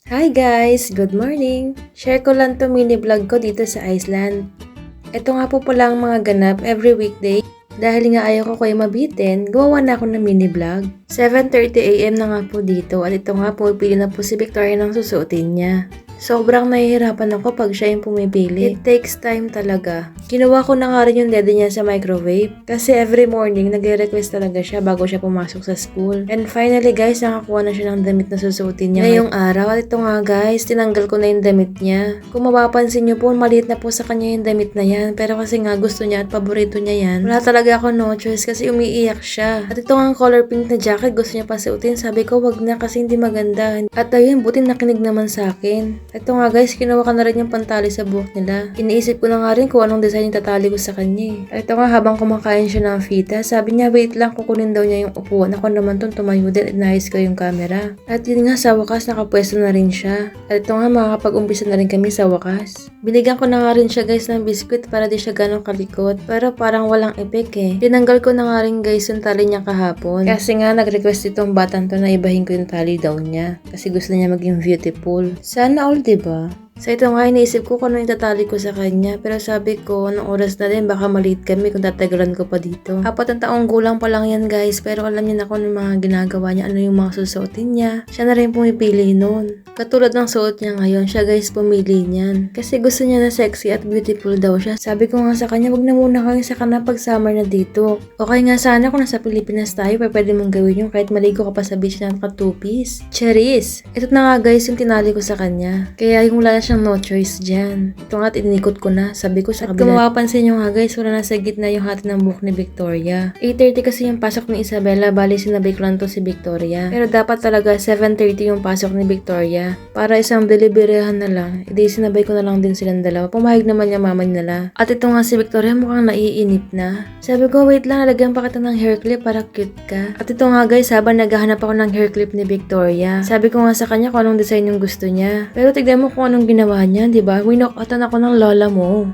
Hi guys! Good morning! Share ko lang to mini vlog ko dito sa Iceland. Ito nga po pala ang mga ganap every weekday. Dahil nga ayaw ko kayo mabitin, gawa na ako ng mini vlog. 7:30 AM na nga po dito at ito nga po pili na po si Victoria ng susuotin niya. Sobrang nahihirapan ako pag siya yung pumipili. It takes time talaga. Kinuha ko na nga rin yung daddy niya sa microwave. Kasi every morning, nagre-request talaga siya bago siya pumasok sa school. And finally guys, nakakuha na siya ng damit na susuotin niya ngayong araw. At ito nga guys, tinanggal ko na yung damit niya. Kung mapapansin niyo po, maliit na po sa kanya yung damit na yan. Pero kasi nga gusto niya at paborito niya yan. Wala talaga ako no choice kasi umiiyak siya. At ito nga color pink na jacket, gusto niya pa suotin. Sabi ko, wag na kasi hindi maganda. At ayun, buti nakinig naman sa akin. Ito nga guys, kinuha ko na rin yung pantali sa buhok nila. Iniisip ko na nga rin kung anong design yung tatali ko sa kanya. Ito nga habang kumakain siya ng fita, sabi niya wait lang, kukunin daw niya yung upuan. Ako naman tong tumayo din at naayos ko yung camera. At yun nga sa wakas, nakapwesto na rin siya. At ito nga makakapag-umpisa na rin kami sa wakas. Binigyan ko na nga rin siya guys ng biskuit para di siya ganong kalikot. Pero parang walang epek eh. Tinanggal ko na nga rin guys yung tali niya kahapon. Kasi nga nag-request itong batang to na ibahin ko yung tali daw niya. Kasi gusto niya maging beautiful. Sana all diba? So ito nga, iniisip ko kung ano yung tatali ko sa kanya. Pero sabi ko, anong oras na din, baka maliit kami kung tatagalan ko pa dito. 4 taong gulang pa lang yan guys, pero alam niya na kung ano yung mga ginagawa niya, ano yung mga susuotin niya. Siya na rin pumipili nun. Katulad ng suot niya ngayon, siya guys pumili niyan. Kasi gusto niya na sexy at beautiful daw siya. Sabi ko nga sa kanya, wag na muna kayo sa kana pag summer na dito. Okay nga sana kung nasa Pilipinas tayo, pwede mong gawin yung kahit maligo ka pa sa beach na naka 2-piece. Charis! Ito na nga guys yung tinali ko sa kanya. Kaya yung wala siyang no choice dyan. Ito nga, ininikot ko na. Sabi ko sa kabila. At kung mapapansin nyo nga guys, wala na sa gitna yung hati ng buhok ni Victoria. 8:30 kasi yung pasok ni Isabella, bali sinabay ko lang to si Victoria. Pero dapat talaga 7:30 yung pasok ni Victoria. Para isang deliveryhan na lang, edi sinabay ko na lang din silang dalawa. Pumayag naman yung mama nila. At ito nga si Victoria mukhang naiinip na. Sabi ko, wait lang, nalagyan pa kita ng hair clip para cute ka. At ito nga guys, habang naghahanap ako ng hair clip ni Victoria, sabi ko nga sa kanya kung anong design yung gusto niya. Pero tignan mo kung anong ginawa niya, diba? Winokatan ako ng lola mo.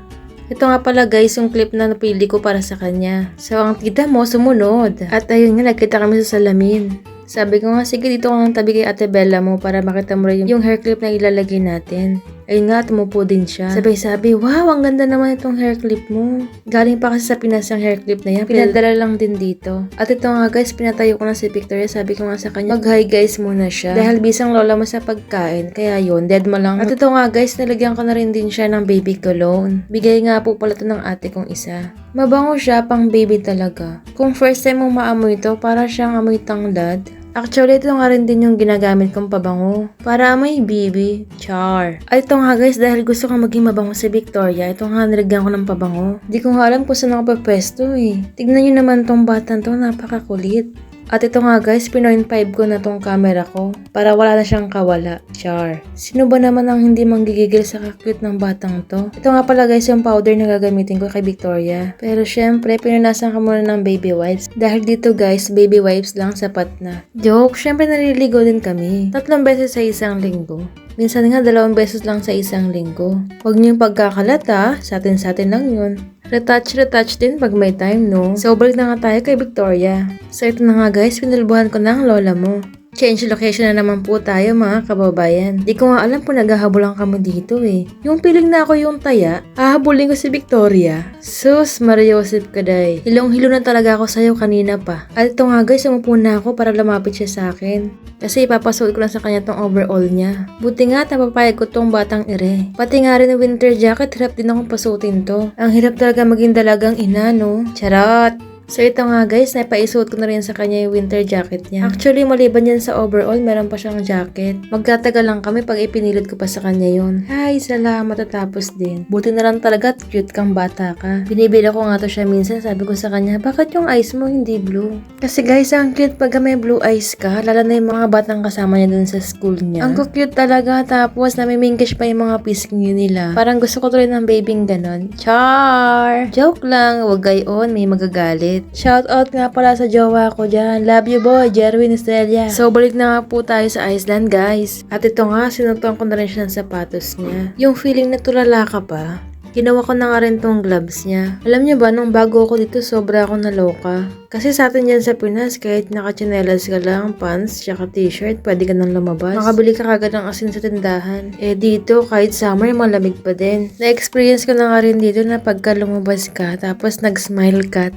Ito nga pala guys, yung clip na napili ko para sa kanya. So, ang tita mo sumunod. At ayun nga, nagkita kami sa salamin. Sabi ko nga, sige dito ka ng tabi kay Ate Bella mo para makita mo rin yung hair clip na ilalagay natin. Ayun nga, tumupo din siya. Sabi, wow, ang ganda naman itong hair clip mo. Galing pa kasi sa Pinas yung hair clip na yan. Pinadala lang din dito. At ito nga guys, pinatayo ko na si Victoria. Sabi ko nga sa kanya, mag-hi guys muna siya. Dahil bisang lola mo sa pagkain. Kaya yun, dead mo lang. At ito nga guys, nalagyan ko na rin din siya ng baby cologne. Bigay nga po pala ito ng ate kong isa. Mabango siya, pang baby talaga. Kung first time mong maamoy ito, para siyang amoy tanglad. Actually, ito nga rin din yung ginagamit kong pabango. Para amoy baby. Char. At ito nga guys, dahil gusto kong maging mabango si Victoria, ito nga nilagyan ko ng pabango. Di ko nga alam kung saan ako papwesto eh. Tignan nyo naman tong batang to, napakakulit. At ito nga guys, pinoint 5 ko na tong camera ko para wala na siyang kawala. Char. Sino ba naman ang hindi manggigigil sa kakute ng batang to? Ito nga pala guys yung powder na gagamitin ko kay Victoria. Pero syempre, pinunasan ko muna ng baby wipes. Dahil dito guys, baby wipes lang sapat na. Joke, syempre naliligo din kami. 3 beses sa isang linggo. Minsan nga 2 beses lang sa isang linggo. Huwag niyong pagkakalat ha, sa atin lang yun. Retouch din pag may time, no? So, balik na nga tayo kay Victoria. So, ito na nga guys, pinulbuhan ko na ang lola mo. Change location na naman po tayo mga kababayan. Di ko nga alam kung naghahabulan kami dito eh. Yung piling na ako yung taya, hahabulin ko si Victoria. Sus, Maria Joseph Kaday. Hilong-hilo na talaga ako sa'yo kanina pa. At ito nga guys, umupo na ako para lumapit siya sa akin. Kasi ipapasuot ko lang sa kanya tong overall niya. Buti nga, napapayag ko tong batang ire. Pati nga rin yung winter jacket, hirap din akong pasuotin to. Ang hirap talaga maging dalagang ina, no? Charot! So ito nga guys, napaisuot ko na rin sa kanya yung winter jacket niya. Actually, maliban yan sa overall, meron pa siyang jacket. Magtatagal lang kami pag ipinilot ko pa sa kanya yun. Hay, salamat tatapos din. Buti na lang talaga at cute kang bata ka. Binibila ko nga to siya minsan, sabi ko sa kanya, bakit yung eyes mo hindi blue? Kasi guys, ang cute pag may blue eyes ka, lalo na yung mga batang kasama niya dun sa school niya. Ang cute talaga, tapos namimingkish pa yung mga pisngi nila. Parang gusto ko tuloy ng babing ganon. Char! Joke lang, wag gayon, may magagalit. Shoutout nga pala sa jowa ko dyan. Love you boy, Jerwin Estrella. So balik na nga po tayo sa Iceland guys. At ito nga, sinutuan ko na rin siya ng sapatos niya. Yung feeling na tulala ka pa. Ginawa ko na nga rin tong gloves niya. Alam niyo ba, nung bago ako dito, sobra ako naloka. Kasi sa atin dyan sa Pinas, kahit nakachinelas ka lang, pants, tsaka t-shirt, pwede ka nang lumabas. Makabili ka kagad ng asin sa tindahan. Eh dito, kahit summer, malamig pa din. Na-experience ko na nga rin dito na pagka lumabas ka, tapos nag-smile ka,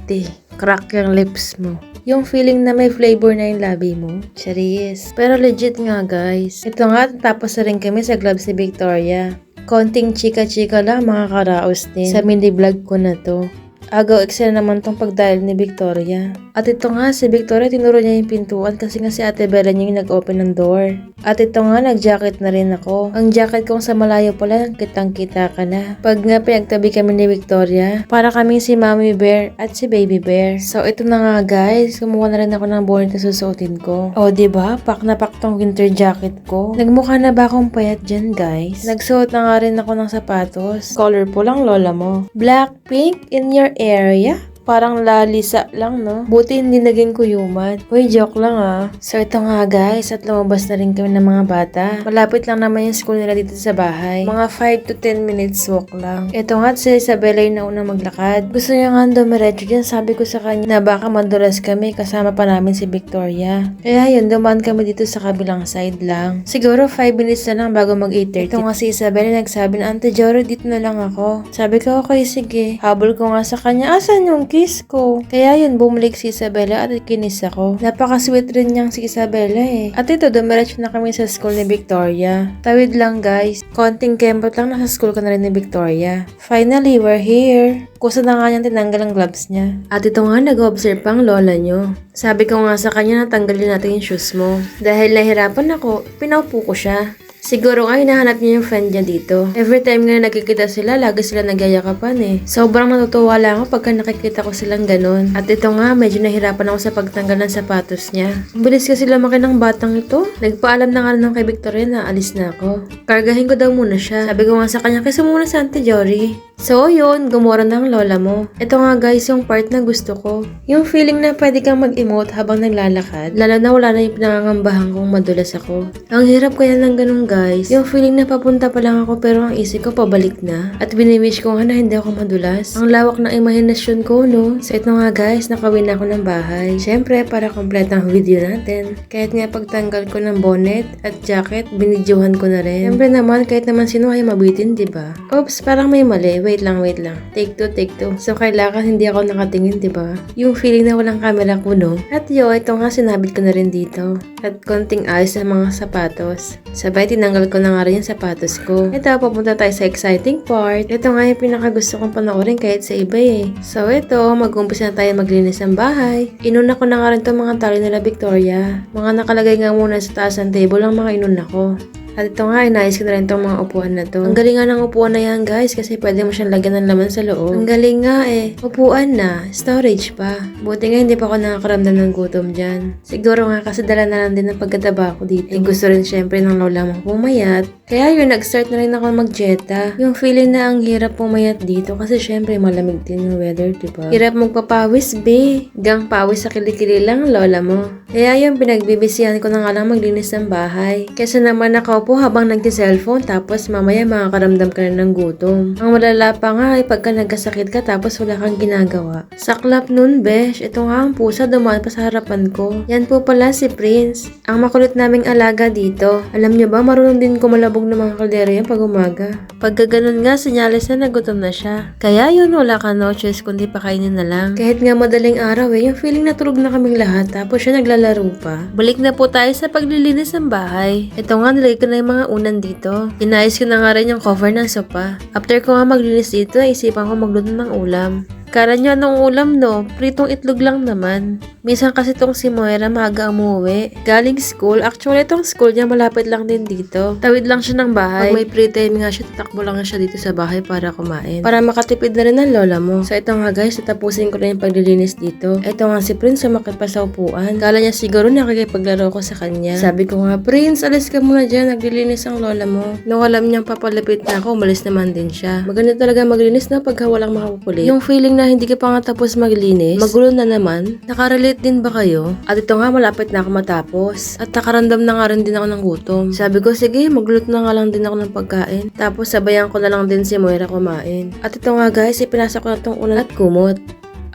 crack yung lips mo. Yung feeling na may flavor na yung labi mo. Charis. Pero legit nga guys. Ito nga, tapos na rin kami sa gloves ni Victoria. Konting chika-chika lang mga karaos din sa mini vlog ko na to. Agaw eksena naman tong pagdahil ni Victoria. At ito nga, si Victoria tinuro niya yung pintuan kasi nga si Ate Bella niya yung nag-open ng door. At ito nga, nag-jacket na rin ako. Ang jacket kong sa malayo pala, kitang-kita ka na. Pag nga pinagtabi kami ni Victoria, para kaming si Mommy Bear at si Baby Bear. So ito na nga guys, kumuha na rin ako ng bonnet na susuotin ko. O diba, pak na pak tong winter jacket ko. Nagmukha na ba akong payat dyan guys? Nagsuot na nga rin ako ng sapatos. Colorful ang lola mo. Black, pink, in your area? Parang lalisa lang, no? Buti hindi naging kuyuman. Uy, joke lang ah. So ito nga guys, at lumabas na rin kami ng mga bata. Malapit lang naman yung school nila dito sa bahay. Mga 5 to 10 minutes walk lang. Ito nga, si Isabella yung naunang maglakad. Gusto niya nga dumiretso dyan. Sabi ko sa kanya na baka madulas kami kasama pa namin si Victoria. Kaya yun, dumaan kami dito sa kabilang side lang. Siguro 5 minutes na lang bago mag 8:30. Ito nga si Isabella nagsabi na, Ante Jory, dito na lang ako. Sabi ko, okay, sige. Habol ko nga sa kanya, asan yung kiss ko? Kaya yun, bumalik si Isabella at kinis ako. Napaka-sweet rin niyang si Isabella eh. At ito, dumiretso na kami sa school ni Victoria. Tawid lang guys. Konting kembot lang, nasa school ka na rin ni Victoria. Finally, we're here. Kusa na nga niyang tinanggal ang gloves niya. At ito nga, nag-observe pang lola niyo. Sabi ko nga sa kanya na tanggalin natin yung shoes mo. Dahil nahirapan ako, pinaupo ko siya. Siguro nga hinahanap niya yung friend niya dito. Every time nga nakikita sila, lagi sila nagyayakapan eh. Sobrang natutuwa lang ako pagka nakikita ko silang ganun. At ito nga, medyo nahirapan ako sa pagtanggal ng sapatos niya. Ang bilis kasi lumaki ng batang ito. Nagpaalam na nga nung kay Victoria na alis na ako. Kargahin ko daw muna siya. Sabi ko nga sa kanya, kaysa muna sa Auntie Jory. So yun, gumora na ang lola mo. Ito nga guys, yung part na gusto ko. Yung feeling na pwede kang mag-emote habang naglalakad. Lalo na wala na yung pinangangambahan kong madulas ako. Ang hirap kaya ng ganun guys. Yung feeling na papunta pa lang ako pero ang isip ko pabalik na. At biniwish ko nga na hindi ako madulas. Ang lawak ng imahinasyon ko, no? So ito nga guys, nakawin na ako ng bahay. Syempre, para kompleto ang video natin. Kahit nga pagtanggal ko ng bonnet at jacket, binidyohan ko na rin. Syempre naman, kahit naman sino ay mabitin, diba? Oops, parang may mali. Wait lang. Take two. So, kailangan hindi ako nakatingin, diba? Yung feeling na walang camera ko, no? At ito nga, sinabit ko na rin dito. At konting ayos sa mga sapatos. Sabay, tinanggal ko na nga rin yung sapatos ko. Ito, papunta tayo sa exciting part. Ito nga yung pinakagusto kong panoorin kahit sa iba eh. So, ito, mag-umpisa na tayo maglinis ng bahay. Inuna ko na nga rin itong mga tali nila Victoria. Mga nakalagay nga muna sa taas ng table ang mga inuna ko. At ito nga, inayos ko na rin itong mga upuan na to. Ang galing nga ng upuan na yan guys kasi pwede mo siyang lagyan ng laman sa loob. Ang galing nga eh. Upuan na, storage pa. Buti nga hindi pa ako nakakaramdam ng gutom dyan. Siguro nga kasi dala na lang din ang pagkataba ko dito. Eh, gusto rin syempre ng lola mo pumayat. Kaya yun, nag-start na rin ako mag-jeta. Yung feeling na ang hirap pumayat dito kasi syempre malamig din yung weather, diba? Hirap magpapawis, be. Gang pawis sa kilikili lang, lola mo. Kaya yun, pinagbibisihan ko na nga lang maglinis ng bahay. Kesa naman nakaupo habang nagti-cellphone tapos mamaya makakaramdam ka na ng gutom. Ang malala pa nga ay pagka nagkasakit ka tapos wala kang ginagawa. Saklap nun, besh. Ito nga ang pusa dumaan pa sa harapan ko. Yan po pala si Prince. Ang makulit naming alaga dito. Alam nyo ba, marunong din kumalabog ng mga kaldero yan pag umaga. Pagka ganun nga, senyales na nagutom na siya. Kaya yun, wala ka no choice kundi pakainin na lang. Kahit nga madaling araw yung feeling na tulog na kaming lahat tapos siya naglalaro pa. Balik na po tayo sa paglilinis ng bahay. Ito nga, nilagay ko na yung mga unan dito. Inayos ko na nga rin yung cover ng sopa. After ko nga maglinis dito, isipan ko magluto ng ulam. Kala nyo anong ulam no? Pritong itlog lang naman. Minsan kasi tong si Moira maaga umuwi. Galing school. Actually itong school niya malapit lang din dito. Tawid lang siya ng bahay. Pag may free time nga siya, tatakbo lang siya dito sa bahay para kumain. Para makatipid na rin ng lola mo. So ito nga guys, tatapusin ko na yung paglilinis dito. Ito nga si Prince sumakit pa sa upuan. Kala niya siguro nakikipaglaro ko sa kanya. Sabi ko nga, Prince, alis ka muna dyan. Naglilinis ang lola mo. Nung alam niyang papalapit na ako, umalis naman din siya. Maganda talaga maglinis na pagka walang makapupulit. Yung feeling na hindi ka pa nga tapos maglinis, magulo na naman. Nakarelate Nalilate din ba kayo? At ito nga, malapit na ako matapos. At nakaramdam na nga rin din ako ng gutom. Sabi ko, sige, magluto na nga lang din ako ng pagkain. Tapos sabayan ko na lang din si Moira kumain. At ito nga guys, ipinasok ko na itong ulan at kumot.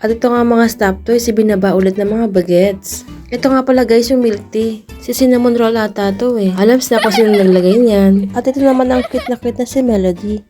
At ito nga mga stop toys, ibinaba ulit ng mga bagets. Ito nga pala guys yung milk tea. Si cinnamon roll ata to eh. Alam na kung sino naglagay niyan. At ito naman ang cute na si Melody.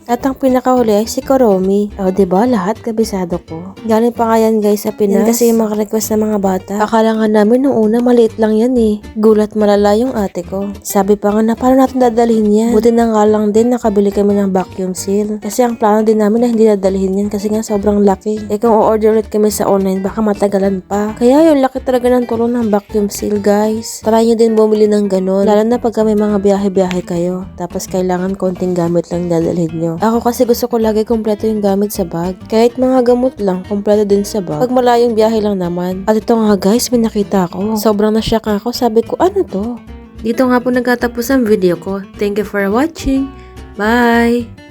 At ang pinakahuli ay si Koromi. O diba lahat kabisado ko. Galing pa nga yan guys sa Pinas. Yan kasi yung mga request ng mga bata. Akala nga namin nung una maliit lang yan eh. Gulat malala yung ate ko. Sabi pa nga na paano natin dadalhin yan. Buti na nga lang din nakabili kami ng vacuum seal. Kasi ang plano din namin na hindi dadalhin yan kasi nga sobrang laki. Eh kung o-order ulit kami sa online baka matagalan pa. Kaya yung laki talaga ng tulong ng vacuum seal guys. Try nyo din bumili ng ganon. Lalo na pagka may mga biyahe-biyahe kayo. Tapos kailangan konting gamit lang dadalhin nyo. Ako kasi gusto ko lagi kumpleto yung gamit sa bag. Kahit mga gamot lang, kumpleto din sa bag. Pag malayong biyahe lang naman. At ito nga guys, may nakita ako. Sobrang nashock ako. Sabi ko, ano to? Dito nga po nagtatapos ang video ko. Thank you for watching. Bye!